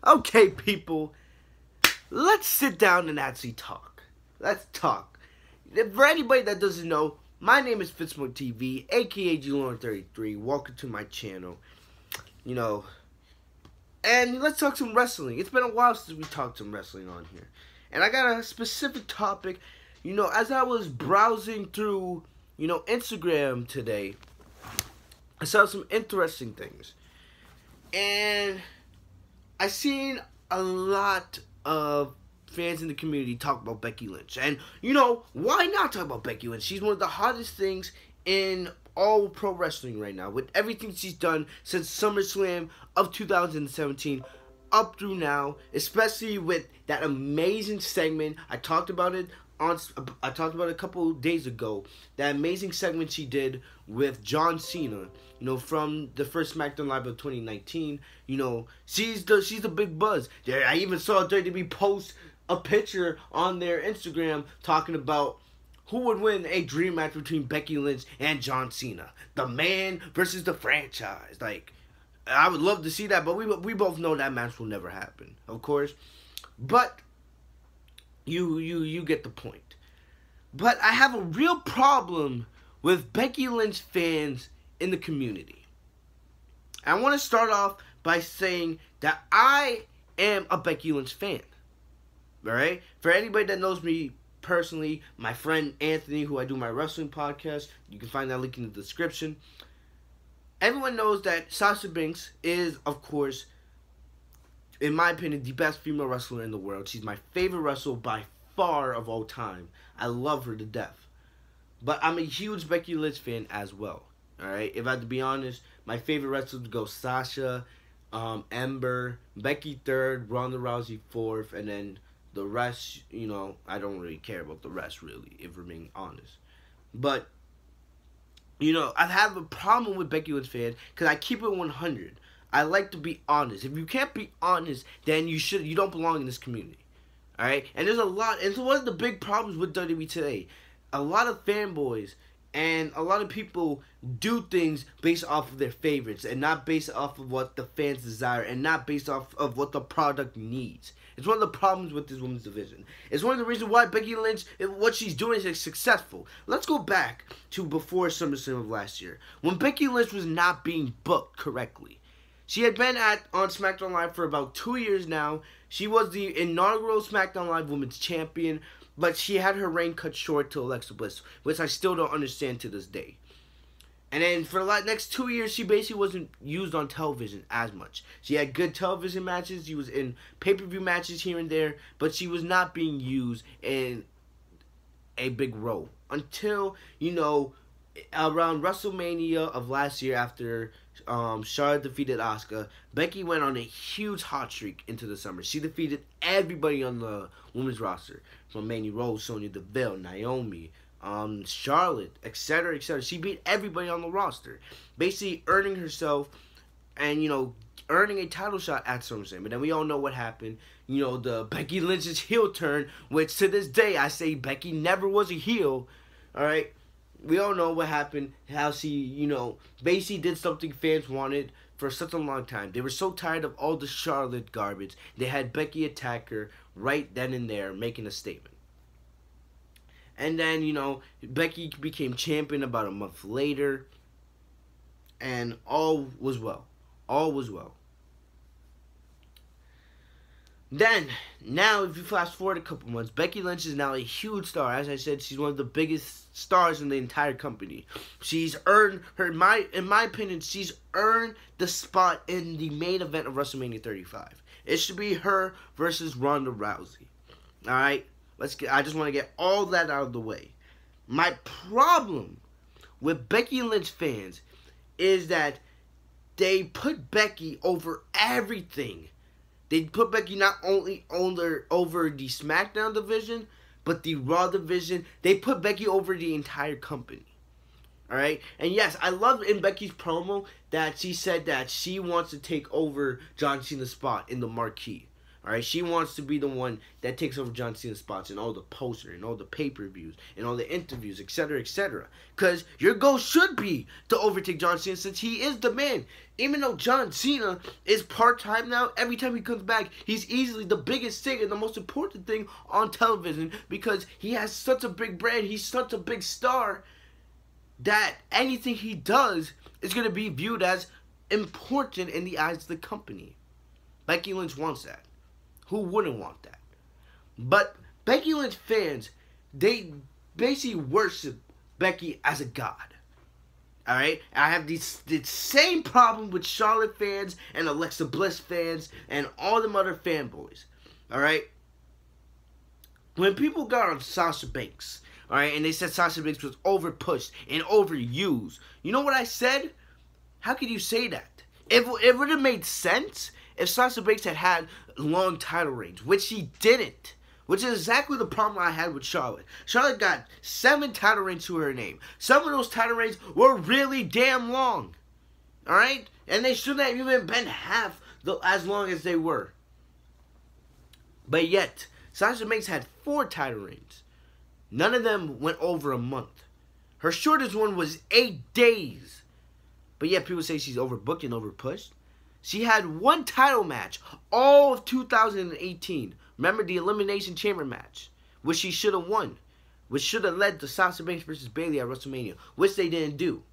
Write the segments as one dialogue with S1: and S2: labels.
S1: Okay, people, let's sit down and actually talk. Let's talk. For anybody that doesn't know, my name is Fitzmo TV, aka G-Lord33. Welcome to my channel. And let's talk some wrestling. It's been a while since we talked some wrestling on here. And I got a specific topic. As I was browsing through, Instagram today, I saw some interesting things. And I seen a lot of fans in the community talk about Becky Lynch. And, why not talk about Becky Lynch? She's one of the hottest things in all pro wrestling right now. With everything she's done since SummerSlam of 2017 up through now. Especially with that amazing segment. I talked about it a couple days ago. That amazing segment she did with John Cena. From the first SmackDown Live of 2019. She's the big buzz. I even saw WWE post a picture on their Instagram talking about who would win a dream match between Becky Lynch and John Cena. The man versus the franchise. I would love to see that, but we both know that match will never happen, of course. But you get the point. But I have a real problem with Becky Lynch fans in the community. I want to start off by saying that I am a Becky Lynch fan. Alright? For anybody that knows me personally, my friend Anthony, who I do my wrestling podcast, you can find that link in the description. Everyone knows that Sasha Banks is, of course, in my opinion, the best female wrestler in the world. She's my favorite wrestler by far of all time. I love her to death. But I'm a huge Becky Lynch fan as well. Alright? If I had to be honest, my favorite wrestlers would go Sasha, Ember, Becky third, Ronda Rousey fourth, and then the rest, I don't really care about the rest, really, if we're being honest. But, I have a problem with Becky Lynch fans because I keep it 100. I like to be honest. If you can't be honest, then you don't belong in this community. Alright? And there's a lot, and so one of the big problems with WWE today, a lot of fanboys and a lot of people do things based off of their favorites and not based off of what the fans desire and not based off of what the product needs. It's one of the problems with this women's division. It's one of the reasons why Becky Lynch, what she's doing is successful. Let's go back to before SummerSlam of last year, when Becky Lynch was not being booked correctly. She had been on SmackDown Live for about 2 years now. She was the inaugural SmackDown Live Women's Champion, but she had her reign cut short to Alexa Bliss, which I still don't understand to this day. And then for the next 2 years, she basically wasn't used on television as much. She had good television matches. She was in pay-per-view matches here and there. But she was not being used in a big role. Until, around WrestleMania of last year after Charlotte defeated Asuka, Becky went on a huge hot streak into the summer. She defeated everybody on the women's roster. From Mandy Rose, Sonya Deville, Naomi, Charlotte, etc., etc. She beat everybody on the roster, basically earning herself and earning a title shot at SummerSlam. But then we all know what happened. The Becky Lynch's heel turn, which to this day I say Becky never was a heel. All right, we all know what happened. How she basically did something fans wanted for such a long time. They were so tired of all the Charlotte garbage. They had Becky attack her right then and there, making a statement. And then, Becky became champion about a month later. And all was well. All was well. Then, now, if you fast forward a couple months, Becky Lynch is now a huge star. As I said, she's one of the biggest stars in the entire company. She's earned in my opinion, she's earned the spot in the main event of WrestleMania 35. It should be her versus Ronda Rousey. Alright? I just want to get all that out of the way. My problem with Becky Lynch fans is that they put Becky over everything. They put Becky not only over the SmackDown division, but the Raw division. They put Becky over the entire company. Alright? And yes, I love in Becky's promo that she said that she wants to take over John Cena's spot in the marquee. Alright, she wants to be the one that takes over John Cena's spots in all the posters and all the pay-per-views and all the interviews, etc., etc. Because your goal should be to overtake John Cena since he is the man. Even though John Cena is part-time now, every time he comes back, he's easily the biggest thing and the most important thing on television because he has such a big brand, he's such a big star that anything he does is going to be viewed as important in the eyes of the company. Becky Lynch wants that. Who wouldn't want that? But Becky Lynch fans, they basically worship Becky as a god. Alright? I have the same problem with Charlotte fans and Alexa Bliss fans and all them other fanboys. Alright? When people got on Sasha Banks, alright, and they said Sasha Banks was overpushed and overused, you know what I said? How could you say that? It would have made sense if Sasha Banks had long title reigns, which she didn't. Which is exactly the problem I had with Charlotte. Charlotte got 7 title reigns to her name. Some of those title reigns were really damn long. Alright? And they shouldn't have even been half as long as they were. But yet, Sasha Banks had 4 title reigns. None of them went over a month. Her shortest one was 8 days. But yet people say she's overbooked and overpushed. She had 1 title match all of 2018. Remember the Elimination Chamber match, which she should have won, which should have led to Sasha Banks versus Bayley at WrestleMania, which they didn't do.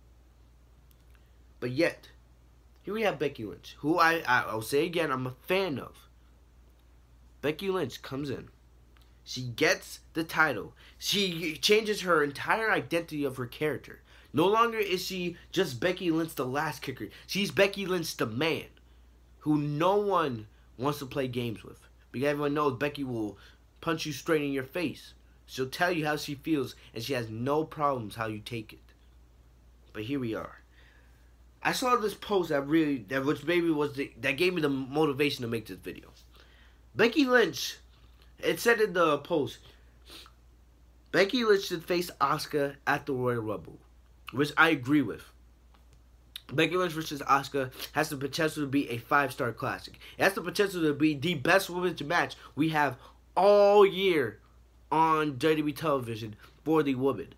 S1: But yet, here we have Becky Lynch, who I'll say again, I'm a fan of. Becky Lynch comes in. She gets the title. She changes her entire identity of her character. No longer is she just Becky Lynch the last kicker. She's Becky Lynch the man, who no one wants to play games with. Because everyone knows Becky will punch you straight in your face. She'll tell you how she feels, and she has no problems how you take it. But here we are. I saw this post that gave me the motivation to make this video. Becky Lynch, it said in the post, Becky Lynch should face Asuka at the Royal Rumble, which I agree with. Becky Lynch versus Asuka has the potential to be a 5-star classic. It has the potential to be the best women's match we have all year on WWE television for the women.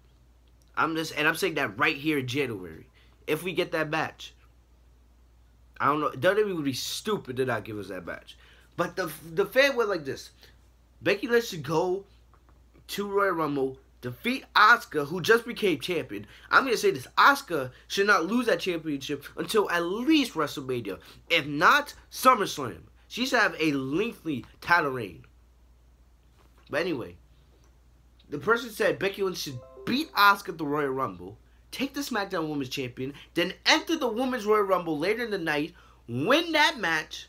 S1: I'm saying that right here in January. If we get that match, I don't know. WWE would be stupid to not give us that match. But the fan went like this: Becky Lynch should go to Royal Rumble, defeat Asuka, who just became champion. I'm going to say this: Asuka should not lose that championship until at least WrestleMania. If not, SummerSlam. She should have a lengthy title reign. But anyway, the person said Becky Lynch should beat Asuka at the Royal Rumble, take the SmackDown Women's Champion, then enter the Women's Royal Rumble later in the night, win that match,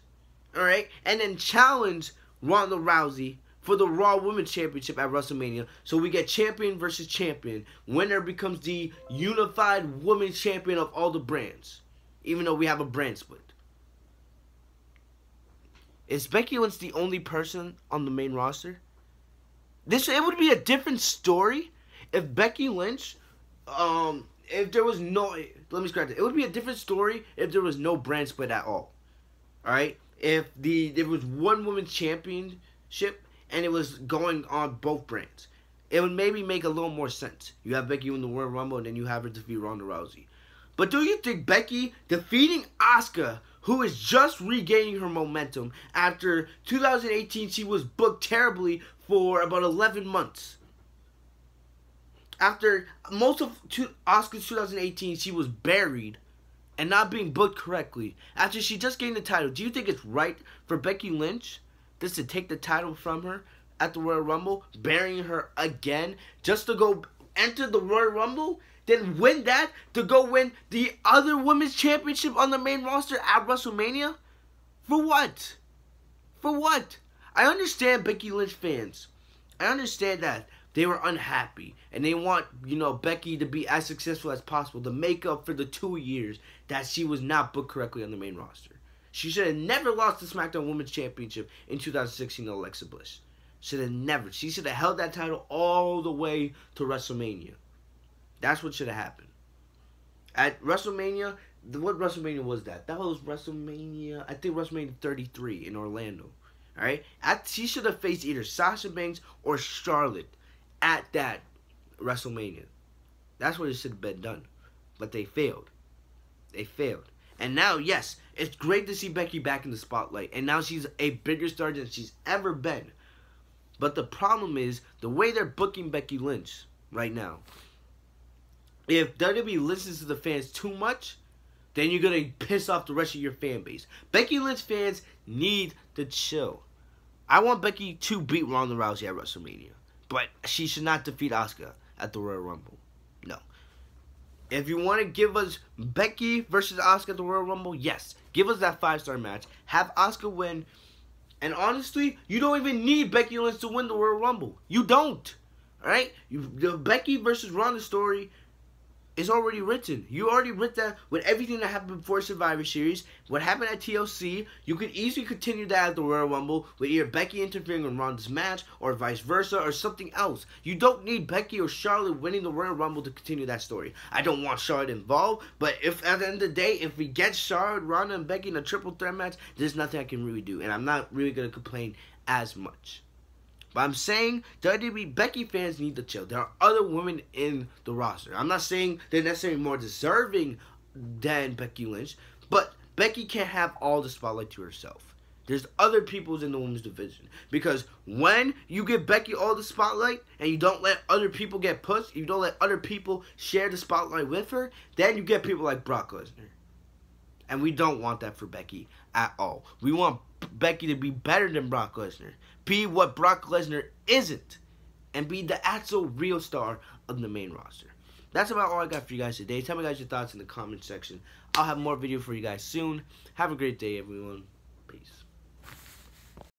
S1: alright, and then challenge Ronda Rousey for the Raw Women's Championship at WrestleMania. So we get champion versus champion. Winner becomes the unified women's champion of all the brands, even though we have a brand split. Is Becky Lynch the only person on the main roster? It would be a different story if Becky Lynch, if there was no, let me scratch it. It would be a different story if there was no brand split at all. Alright? If there was one women's championship and it was going on both brands, it would maybe make a little more sense. You have Becky in the Royal Rumble, and then you have her defeat Ronda Rousey. But do you think Becky defeating Asuka, who is just regaining her momentum after 2018, she was booked terribly for about 11 months. After most of Asuka's 2018, she was buried and not being booked correctly. After she just gained the title, do you think it's right for Becky Lynch just to take the title from her at the Royal Rumble, burying her again, just to go enter the Royal Rumble, then win that, to go win the other women's championship on the main roster at WrestleMania? For what? For what? I understand Becky Lynch fans. I understand that they were unhappy and they want, Becky to be as successful as possible to make up for the 2 years that she was not booked correctly on the main roster. She should have never lost the SmackDown Women's Championship in 2016 to Alexa Bliss. Should have never. She should have held that title all the way to WrestleMania. That's what should have happened. At WrestleMania, what WrestleMania was that? That was WrestleMania, I think WrestleMania 33 in Orlando. Alright? She should have faced either Sasha Banks or Charlotte at that WrestleMania. That's what it should have been done. But they failed. They failed. And now, yes, it's great to see Becky back in the spotlight. And now she's a bigger star than she's ever been. But the problem is the way they're booking Becky Lynch right now. If WWE listens to the fans too much, then you're going to piss off the rest of your fan base. Becky Lynch fans need to chill. I want Becky to beat Ronda Rousey at WrestleMania. But she should not defeat Asuka at the Royal Rumble. No. If you want to give us Becky versus Asuka at the Royal Rumble, yes. Give us that 5-star match. Have Asuka win. And honestly, you don't even need Becky Lynch to win the Royal Rumble. You don't. Alright? The Becky versus Ronda story is already written. You already wrote that with everything that happened before Survivor Series. What happened at TLC, you could easily continue that at the Royal Rumble with either Becky interfering in Ronda's match or vice versa or something else. You don't need Becky or Charlotte winning the Royal Rumble to continue that story. I don't want Charlotte involved, but if at the end of the day, if we get Charlotte, Ronda, and Becky in a triple threat match, there's nothing I can really do, and I'm not really going to complain as much. But I'm saying WWE Becky fans need to chill. There are other women in the roster. I'm not saying they're necessarily more deserving than Becky Lynch, but Becky can't have all the spotlight to herself. There's other people in the women's division. Because when you give Becky all the spotlight and you don't let other people get pushed, you don't let other people share the spotlight with her, then you get people like Brock Lesnar. And we don't want that for Becky at all. We want Becky to be better than Brock Lesnar. Be what Brock Lesnar isn't. And be the actual real star of the main roster. That's about all I got for you guys today. Tell me guys your thoughts in the comment section. I'll have more video for you guys soon. Have a great day, everyone. Peace.